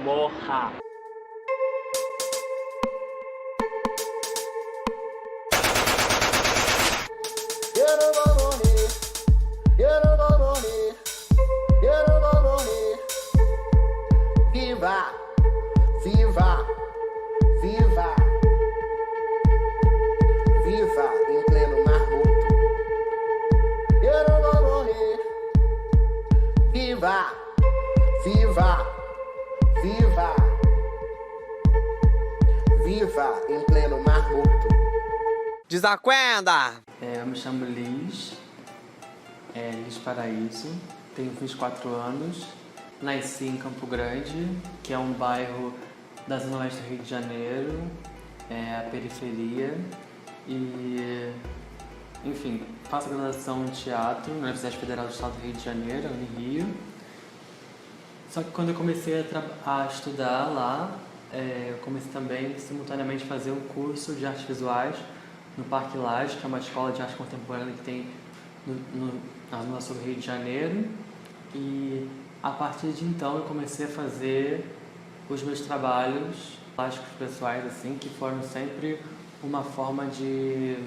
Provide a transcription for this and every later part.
Morra. Eu não vou morrer, eu não vou morrer, eu não vou morrer. Viva, viva, viva, viva em pleno mar morto. Eu não vou morrer. Viva, viva, viva, viva em pleno mar morto. Desacuenda! Eu me chamo Liz, Liz Paraíso, tenho 24 anos, nasci em Campo Grande, que é um bairro da Zona Oeste do Rio de Janeiro, a periferia, e, enfim, faço graduação em teatro na Universidade Federal do Estado do Rio de Janeiro, no Rio. Só que quando eu comecei a estudar lá, eu comecei também simultaneamente a fazer um curso de artes visuais no Parque Lage, que é uma escola de arte contemporânea que tem na Zona Sul do Rio de Janeiro. E a partir de então eu comecei a fazer os meus trabalhos plásticos pessoais, assim, que foram sempre uma forma de...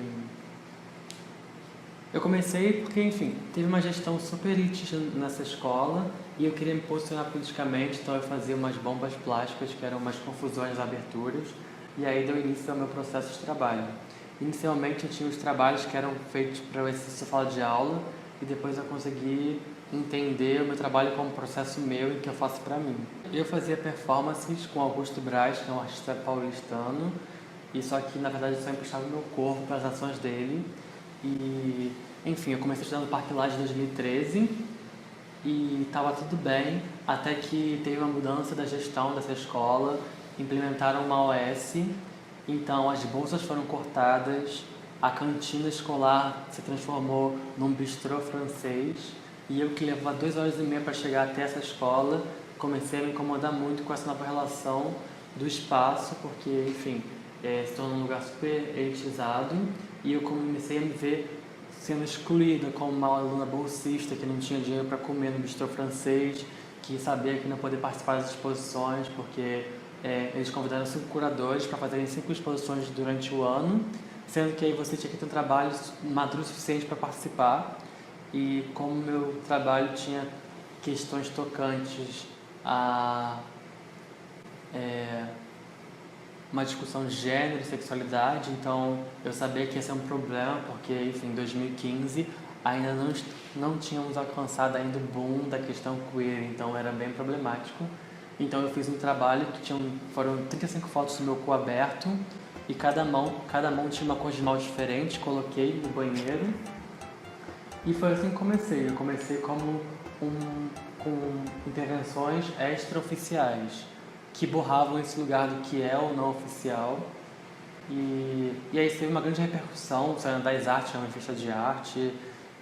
Eu comecei porque, enfim, teve uma gestão super elitista nessa escola e eu queria me posicionar politicamente, então eu fazia umas bombas plásticas que eram umas confusões, aberturas, e aí deu início ao meu processo de trabalho. Inicialmente eu tinha os trabalhos que eram feitos para o exercício sala de aula e depois eu consegui entender o meu trabalho como um processo meu e que eu faço para mim. Eu fazia performances com Augusto Braz, que é um artista paulistano, e só que na verdade eu só emprestava meu corpo para as ações dele. E, enfim, eu comecei a estudar no Parque Lage em 2013 e estava tudo bem, até que teve uma mudança da gestão dessa escola, implementaram uma OS. Então, as bolsas foram cortadas, a cantina escolar se transformou num bistrô francês e eu, que levava 2 horas e meia para chegar até essa escola, comecei a me incomodar muito com essa nova relação do espaço, porque, enfim, se tornou um lugar super elitizado e eu comecei a me ver sendo excluída como uma aluna bolsista que não tinha dinheiro para comer no bistrô francês, que sabia que não podia participar das exposições, porque eles convidaram 5 curadores para fazerem 5 exposições durante o ano, sendo que aí você tinha que ter um trabalho maduro o suficiente para participar. E como meu trabalho tinha questões tocantes a uma discussão de gênero e sexualidade, então eu sabia que esse é um problema, porque, enfim, em 2015 ainda não tínhamos alcançado ainda o boom da questão queer, então era bem problemático. Então eu fiz um trabalho que foram 35 fotos do meu cu aberto e cada mão tinha uma cor de esmalte diferente, coloquei no banheiro e foi assim que comecei. Eu comecei como com intervenções extraoficiais que borravam esse lugar do que é ou não oficial. E aí teve uma grande repercussão, saindo das artes, uma revista de arte,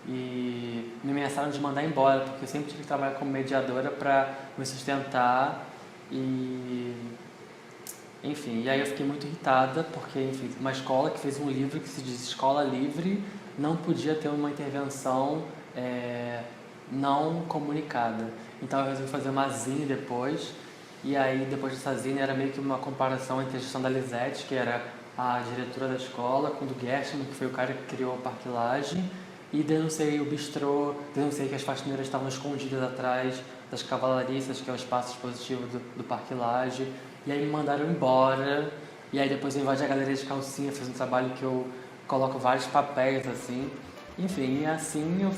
e me ameaçaram de mandar embora, porque eu sempre tive que trabalhar como mediadora para me sustentar e... Enfim, e aí eu fiquei muito irritada, porque, enfim, uma escola que fez um livro que se diz Escola Livre não podia ter uma intervenção não comunicada. Então eu resolvi fazer uma zine depois, e aí depois dessa zine era meio que uma comparação entre a gestão da Lisete, que era a diretora da escola, com do Gershman, que foi o cara que criou o Parque Lage, e denunciei o bistrô, denunciei que as faxineiras estavam escondidas atrás das cavalariças, que é o espaço expositivo do Parque Lage, e aí me mandaram embora, e aí depois eu invadi a galeria de calcinha, fiz um trabalho que eu coloco vários papéis, assim, enfim, e assim eu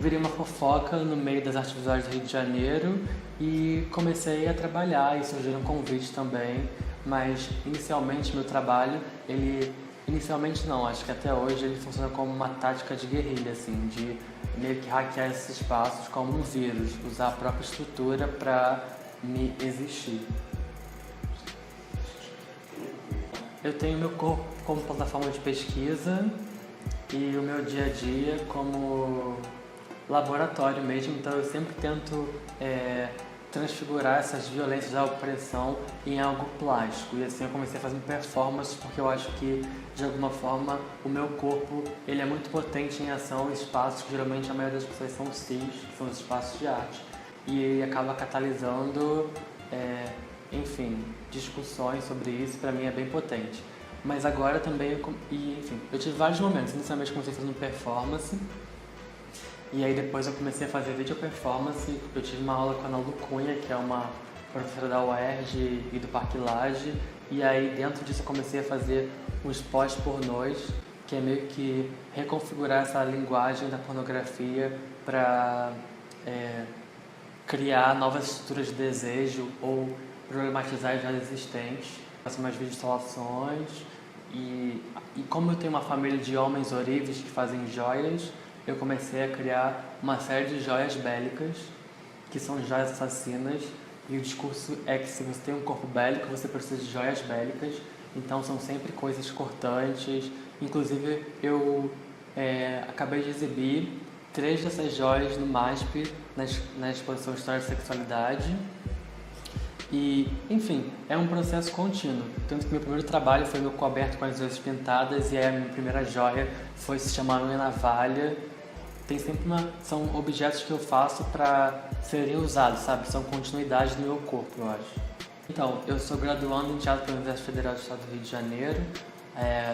virei uma fofoca no meio das artes visuais do Rio de Janeiro e comecei a trabalhar, e surgiram convites também, mas inicialmente meu trabalho, inicialmente não, acho que até hoje ele funciona como uma tática de guerrilha, assim, de meio que hackear esses espaços como um vírus, usar a própria estrutura para me existir. Eu tenho meu corpo como plataforma de pesquisa e o meu dia a dia como laboratório mesmo, então eu sempre tento transfigurar essas violências da opressão em algo plástico. E assim eu comecei a fazer performance porque eu acho que, de alguma forma, o meu corpo ele é muito potente em ação em espaços que geralmente a maioria das pessoas são cis, que são os espaços de arte. E ele acaba catalisando, enfim, discussões sobre isso, para mim é bem potente. Mas agora também, eu tive vários momentos. Inicialmente eu comecei fazendo performance, e aí depois eu comecei a fazer vídeo performance. Eu tive uma aula com a Ana Lu Cunha, que é uma professora da UERJ e do Parque Lage, e aí dentro disso eu comecei a fazer uns pós-pornôs, que é meio que reconfigurar essa linguagem da pornografia para criar novas estruturas de desejo ou problematizar já existentes. Faço mais videoinstalações e como eu tenho uma família de homens ourives que fazem joias, eu comecei a criar uma série de joias bélicas, que são joias assassinas, e o discurso é que se você tem um corpo bélico, você precisa de joias bélicas, então são sempre coisas cortantes. Inclusive, eu acabei de exibir 3 dessas joias no MASP, na exposição História de Sexualidade. E, enfim, é um processo contínuo. Tanto que meu primeiro trabalho foi meu coberto com as joias pintadas, e a minha primeira joia se chamar Unha Navalha. Tem sempre são objetos que eu faço para serem usados, sabe? São continuidades do meu corpo, eu acho. Então, eu sou graduando em teatro pela Universidade Federal do Estado do Rio de Janeiro.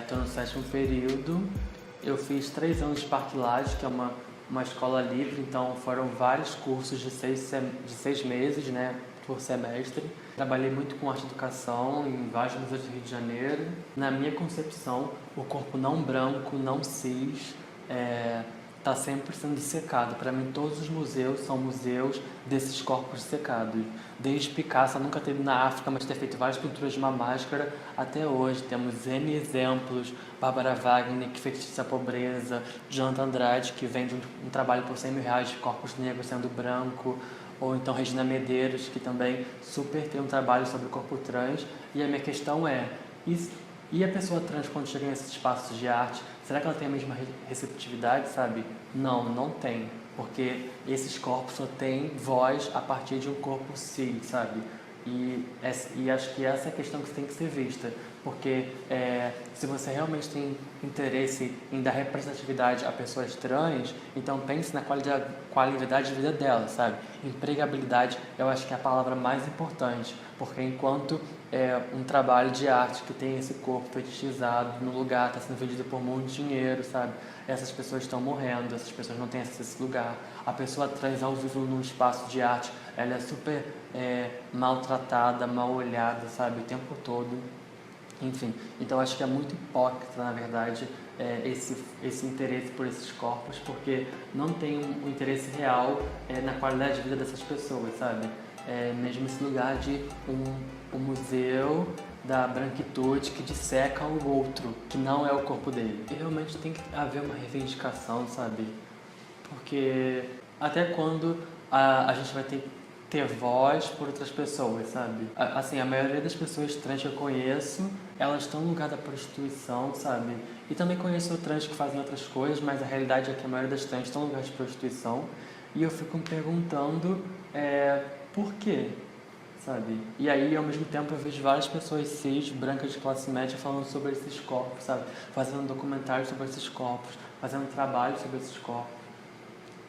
Estou no 7º período. Eu fiz 3 anos de Parque Lage, que é uma escola livre, então foram vários cursos de 6 meses, né, por semestre. Trabalhei muito com arte e educação em vários museus do Rio de Janeiro. Na minha concepção, o corpo não branco, não cis, está sempre sendo dissecado. Para mim, todos os museus são museus desses corpos dissecados. Desde Picasso, nunca teve na África, mas ter feito várias pinturas de uma máscara, até hoje temos N exemplos. Bárbara Wagner, que fez a pobreza, Jonathan Andrade, que vende um trabalho por R$100 mil de corpos negros sendo branco, ou então Regina Medeiros, que também super tem um trabalho sobre o corpo trans. E a minha questão é, e a pessoa trans, quando chega nesses espaços de arte, será que ela tem a mesma receptividade, sabe? Não tem. Porque esses corpos só têm voz a partir de um corpo cis, sabe? E acho que essa é a questão que tem que ser vista. Porque se você realmente tem interesse em dar representatividade a pessoas trans, então pense na qualidade de vida delas, sabe? Empregabilidade, eu acho que é a palavra mais importante. Porque enquanto um trabalho de arte que tem esse corpo fetichizado no lugar, está sendo vendido por muito dinheiro, sabe? Essas pessoas estão morrendo, essas pessoas não têm acesso a esse lugar. A pessoa trans ao vivo num espaço de arte, ela é super maltratada, mal olhada, sabe? O tempo todo. Enfim, então acho que é muito hipócrita, na verdade, esse interesse por esses corpos, porque não tem um interesse real na qualidade de vida dessas pessoas, sabe? Mesmo esse lugar de um museu da branquitude que disseca o outro, que não é o corpo dele. E realmente tem que haver uma reivindicação, sabe? Porque até quando a gente vai ter voz por outras pessoas, sabe? Assim, a maioria das pessoas trans que eu conheço, elas estão no lugar da prostituição, sabe? E também conheço trans que fazem outras coisas, mas a realidade é que a maioria das trans estão no lugar de prostituição. E eu fico me perguntando por quê, sabe? E aí, ao mesmo tempo, eu vejo várias pessoas cis, brancas de classe média, falando sobre esses corpos, sabe? Fazendo documentários sobre esses corpos, fazendo trabalho sobre esses corpos.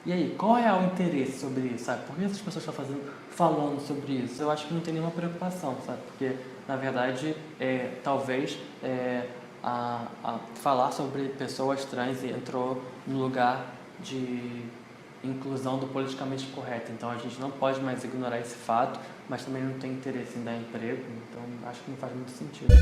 E aí, qual é o interesse sobre isso, sabe? Por que essas pessoas estão falando sobre isso? Eu acho que não tem nenhuma preocupação, sabe? Porque, na verdade, talvez falar sobre pessoas trans entrou no lugar de inclusão do politicamente correto. Então, a gente não pode mais ignorar esse fato, mas também não tem interesse em dar emprego. Então, acho que não faz muito sentido.